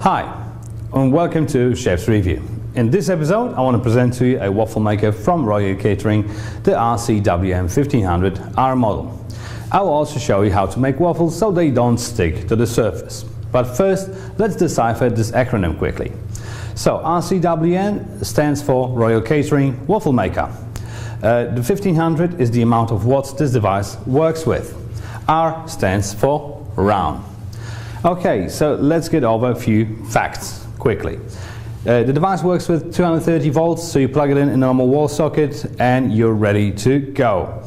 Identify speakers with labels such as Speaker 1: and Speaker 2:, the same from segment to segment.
Speaker 1: Hi, and welcome to Chef's Review. In this episode, I want to present to you a waffle maker from Royal Catering, the RCWM 1500R model. I will also show you how to make waffles so they don't stick to the surface. But first, let's decipher this acronym quickly. So, RCWM stands for Royal Catering Waffle Maker. The 1500 is the amount of watts this device works with. R stands for round. Okay, so let's get over a few facts quickly. The device works with 230 volts, so you plug it in a normal wall socket and you're ready to go.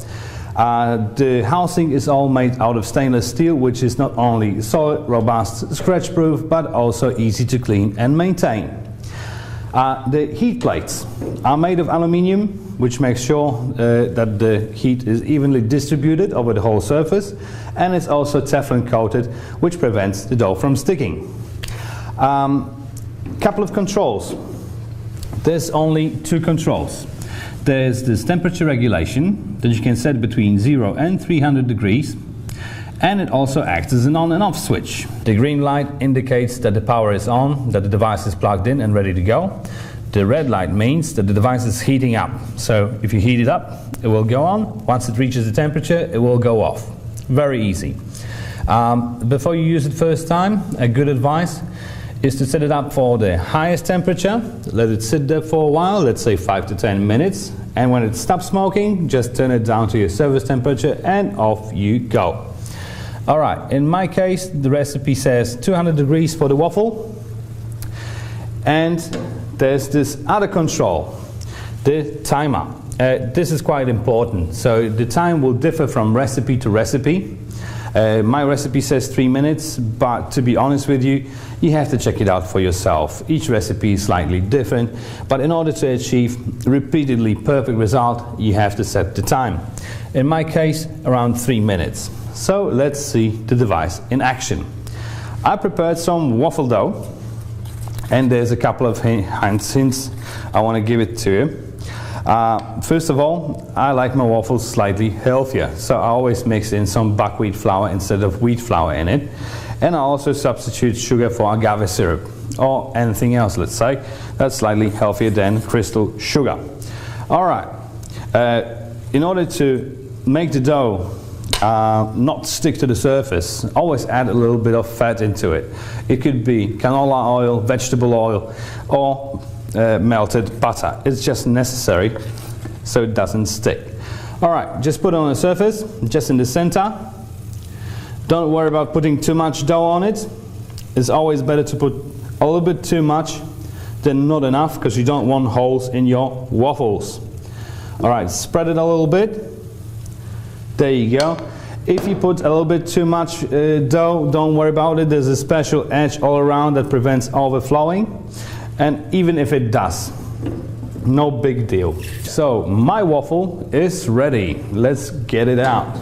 Speaker 1: The housing is all made out of stainless steel, which is not only solid, robust, scratch-proof, but also easy to clean and maintain. The heat plates are made of aluminium, which makes sure that the heat is evenly distributed over the whole surface, and it's also Teflon coated, which prevents the dough from sticking. Couple of controls. There's only two controls. There's this temperature regulation that you can set between 0 and 300 degrees, and it also acts as an on and off switch. The green light indicates that the power is on, that the device is plugged in and ready to go. The red light means that the device is heating up. So if you heat it up, it will go on. Once it reaches the temperature, it will go off. Very easy. Before you use it first time, a good advice is to set it up for the highest temperature. Let it sit there for a while, let's say 5 to 10 minutes. And when it stops smoking, just turn it down to your service temperature and off you go. Alright, in my case, the recipe says 200 degrees for the waffle. And there's this other control, the timer. This is quite important. So the time will differ from recipe to recipe. My recipe says 3 minutes, but to be honest with you, you have to check it out for yourself. Each recipe is slightly different, but in order to achieve repeatedly perfect result, you have to set the time. In my case, around 3 minutes. So let's see the device in action. I prepared some waffle dough, and there's a couple of hints I want to give it to you. First of all, I like my waffles slightly healthier, so I always mix in some buckwheat flour instead of wheat flour in it, and I also substitute sugar for agave syrup or anything else, let's say, that's slightly healthier than crystal sugar. Alright, in order to make the dough not stick to the surface, always add a little bit of fat into it. It could be canola oil, vegetable oil, or melted butter. It's just necessary so it doesn't stick. Alright, just put it on the surface, just in the center. Don't worry about putting too much dough on it. It's always better to put a little bit too much than not enough, because you don't want holes in your waffles. Alright, spread it a little bit. There you go. If you put a little bit too much dough, don't worry about it. There's a special edge all around that prevents overflowing. And even if it does, no big deal. So my waffle is ready. Let's get it out.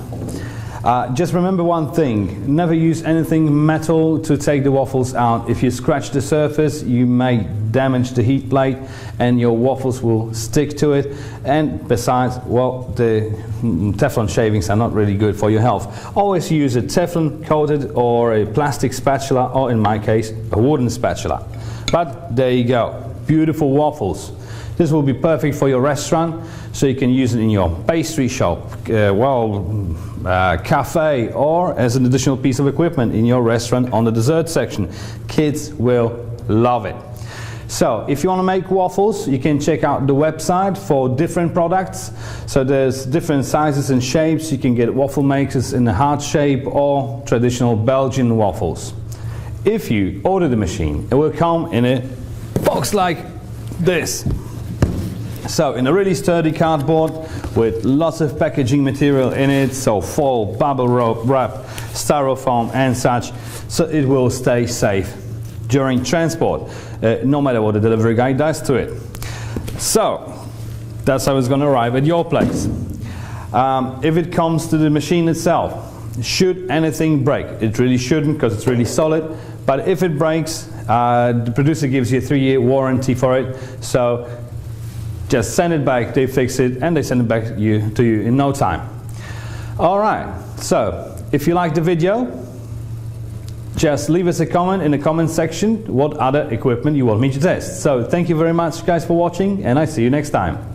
Speaker 1: Just remember one thing, never use anything metal to take the waffles out. If you scratch the surface, you may damage the heat plate and your waffles will stick to it. And besides, well, the Teflon shavings are not really good for your health. Always use a Teflon coated or a plastic spatula, or in my case, a wooden spatula. But there you go, beautiful waffles. This will be perfect for your restaurant, so you can use it in your pastry shop, cafe, or as an additional piece of equipment in your restaurant on the dessert section. Kids will love it. So if you want to make waffles, you can check out the website for different products. So there's different sizes and shapes. You can get waffle makers in a heart shape or traditional Belgian waffles. If you order the machine, it will come in a box like this. So in a really sturdy cardboard with lots of packaging material in it, so foil, bubble wrap, styrofoam and such, so it will stay safe during transport, no matter what the delivery guy does to it. So that's how it's going to arrive at your place. If it comes to the machine itself, should anything break, it really shouldn't, because it's really solid, but if it breaks, the producer gives you a 3-year warranty for it, so just send it back, they fix it, and they send it back to you in no time. Alright, so if you like the video, just leave us a comment in the comment section what other equipment you want me to test. So thank you very much guys for watching, and I see you next time.